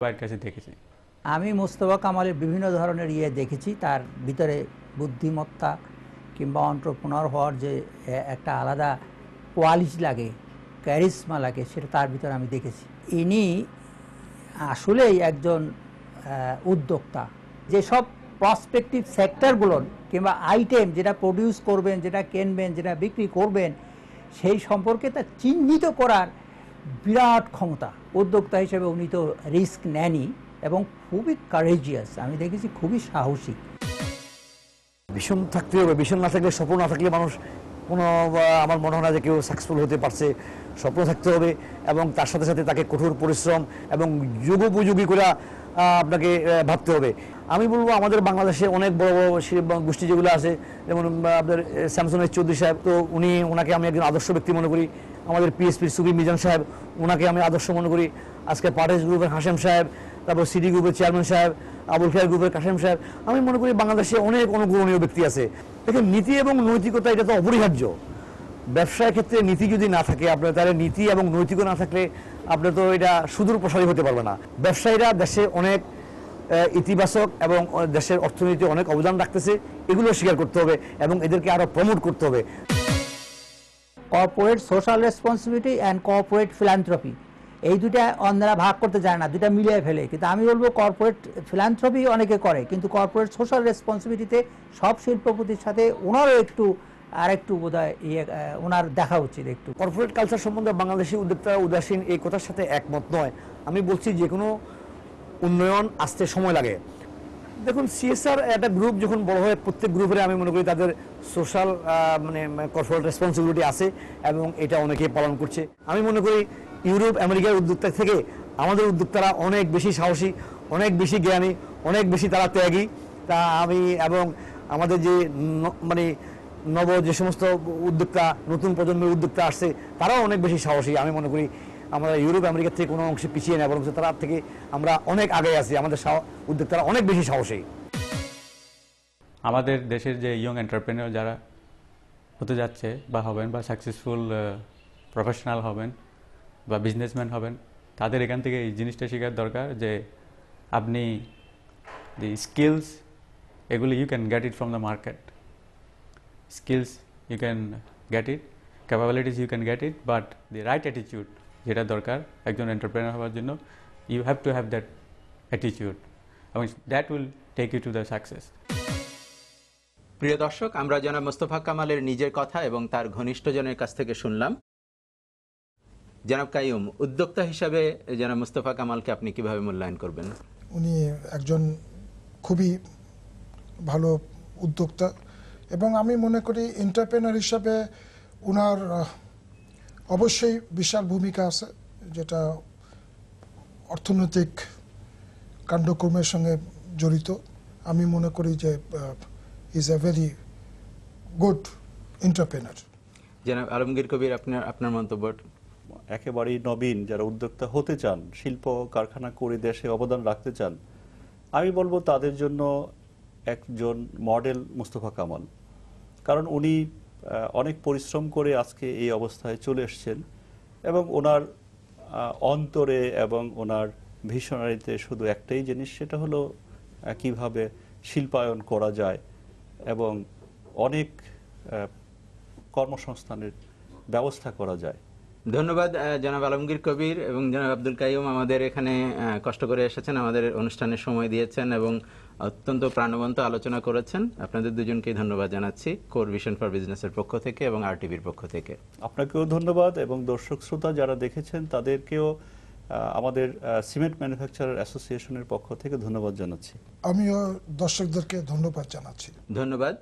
ভাইয়ের কাছে দেখেছি। আমি মোস্তফা কামালের বিভিন্ন ধরনের দেখেছি, তার ভিতরে বুদ্ধিমত্তা কিংবা এন্টারপ্রেনার হওয়ার যে একটা আলাদা কোয়ালিটি লাগে, ক্যারিজমা লাগে, সেটা তার ভিতরে আমি দেখেছি। ইনি আসলেই একজন উদ্যোক্তা। যেসব প্রসপেক্টিভ সেক্টরগুলোর কিংবা আইটেম যেটা প্রডিউস করবেন, যেটা কিনবেন, যেটা বিক্রি করবেন, সেই সম্পর্কে তা চিহ্নিত করার বিরাট ক্ষমতা। উদ্যোক্তা হিসেবে উনি তো রিস্ক নেনই এবং খুবই কারেজিয়াস, আমি দেখেছি খুবই সাহসী। ভীষণ থাকতে হবে, ভীষণ না থাকলে, স্বপ্ন না থাকলে মানুষ কোনো, আমার মনে হয় না যে কেউ সাকসেসফুল হতে পারছে। স্বপ্ন থাকতে হবে এবং তার সাথে সাথে তাকে কঠোর পরিশ্রম এবং যুগোপযোগী করে আপনাকে ভাবতে হবে। আমি বলবো আমাদের বাংলাদেশে অনেক বড় বড় গোষ্ঠী যেগুলো আছে, যেমন আপনার স্যামসনের চৌধুরী সাহেব, তো ওনাকে আমি একজন আদর্শ ব্যক্তি মনে করি। আমাদের পিএসপির সুবি মিজান সাহেব, ওনাকে আমি আদর্শ মনে করি। আজকে পার্টেজ গ্রুপের হাশেম সাহেব, তারপর সিডি গ্রুপের চেয়ারম্যান সাহেব, আবুল খায়ের গ্রুপের কাশেম সাহেব, আমি মনে করি বাংলাদেশে অনেক অনুকরণীয় ব্যক্তি আছে। দেখেন, নীতি এবং নৈতিকতা এটা তো অপরিহার্য। ব্যবসার ক্ষেত্রে নীতি যদি না থাকে আপনার, তাহলে নীতি এবং নৈতিকতা না থাকলে আপনার তো এটা সুদূর প্রসারী হতে পারবে না। ব্যবসায়ীরা দেশে অনেক ইতিবাচক এবং দেশের অর্থনীতিতে অনেক অবদান রাখতেছে, এগুলো স্বীকার করতে হবে এবং এদেরকে আরো প্রমোট করতে হবে। Corporate social responsibility and corporate philanthropy, এই দুটা অন্যরা ভাগ করতে জানে না, দুটা মিলিয়ে ফেলে। কিন্তু আমি বলবো কর্পোরেট ফিলান্থ্রপি অনেকে করে, কিন্তু কর্পোরেট সোশ্যাল রেসপন্সিবিলিটিতে সব শিল্পপতির সাথে ওনারও আরেকটু বোধহয় ওনার দেখা উচিত। একটু কর্পোরেট কালচার সম্বন্ধে বাংলাদেশি উদ্যোক্তারা উদাসীন, এই কথার সাথে একমত নয়। আমি বলছি যে কোনো উন্নয়ন আসতে সময় লাগে। দেখুন, সিএসআর একটা গ্রুপ যখন বড় হয়, প্রত্যেক গ্রুপের আমি মনে করি তাদের সোশ্যাল কর্পোরেট রেসপন্সিবিলিটি আছে এবং এটা অনেকেই পালন করছে। আমি মনে করি ইউরোপ আমেরিকার উদ্যোক্তা থেকে আমাদের উদ্যোক্তারা অনেক বেশি সাহসী, অনেক বেশি জ্ঞানী, অনেক বেশি তারা ত্যাগী। তা এবং আমাদের যে যে সমস্ত উদ্যোক্তা, নতুন প্রজন্মের উদ্যোক্তা আসছে, তারাও অনেক বেশি সাহসী। আমি মনে করি আমরা ইউরোপ আমেরিকার থেকে কোনো অংশে পিছিয়ে নেই, বরং তার থেকে আমরা অনেক আগে আছি। আমাদের উদ্যোক্তারা অনেক বেশি সাহসী। আমাদের দেশের যে ইয়ং এন্টারপ্রেনিয়র যারা হতে যাচ্ছে বা হবেন, বা সাকসেসফুল প্রফেশনাল হবেন বা বিজনেসম্যান হবেন, তাদের এখান থেকে এই জিনিসটা শেখার দরকার যে আপনি দি স্কিলস, এগুলি you can get it from the market. Skills you can get it, capabilities you can get it, but the right attitude যেটা দরকার একজন এন্টারপ্রেনার হওয়ার জন্য, you have to have that attitude এবং that will take you to the success. প্রিয় দর্শক, আমরা জনাব মোস্তফা কামালের নিজের কথা এবং তার ঘনিষ্ঠজনের কাছ থেকে শুনলাম। জনাব কাইয়ুম, উদ্যোক্তা হিসাবে জনাব মোস্তফা কামালকে আপনি কিভাবে মূল্যায়ন করবেন? উনি একজন খুবই ভালো উদ্যোক্তা এবং আমি মনে করি এন্টারপ্রেনার হিসাবে ওনার অবশ্যই বিশাল ভূমিকা আছে, যেটা অর্থনৈতিক কাণ্ডকর্মের সঙ্গে জড়িত। আমি মনে করি যে is a very good entrepreneur. জনাব আলমগীর কবির, আপনার মন্তব্য? একেবারেই নবীন যারা উদ্যোক্তা হতে চান, শিল্প কারখানা করে দেশে অবদান রাখতে চান, আমি বলবো তাদের জন্য একজন মডেল মোস্তফা কামাল। কারণ উনি অনেক পরিশ্রম করে আজকে এই অবস্থায় চলে এসেছেন এবং ওনার অন্তরে এবং ওনার ভিশনারিতে শুধু একটাই জিনিস, সেটা হলো কিভাবে শিল্পায়ন করা যায় এবং অনেক কর্মসংস্থানের ব্যবস্থা করা যায়। ধন্যবাদ জনাব আলমগীর কবির এবং জনাব আব্দুল কাইয়ুম, আমাদের এখানে কষ্ট করে এসেছেন, আমাদের অনুষ্ঠানে সময় দিয়েছেন এবং অত্যন্ত প্রাণবন্ত আলোচনা করেছেন। আপনাদের দুজনকেই ধন্যবাদ জানাচ্ছি কোর ভিশন ফর বিজনেসের পক্ষ থেকে এবং আরটিভির পক্ষ থেকে। আপনাকেও ধন্যবাদ এবং দর্শক শ্রোতা যারা দেখেছেন তাদেরকেও আমাদের সিমেন্ট ম্যানুফ্যাকচারার অ্যাসোসিয়েশনের পক্ষ থেকে ধন্যবাদ জানাচ্ছি। আমিও দর্শকদেরকে ধন্যবাদ জানাচ্ছি। ধন্যবাদ।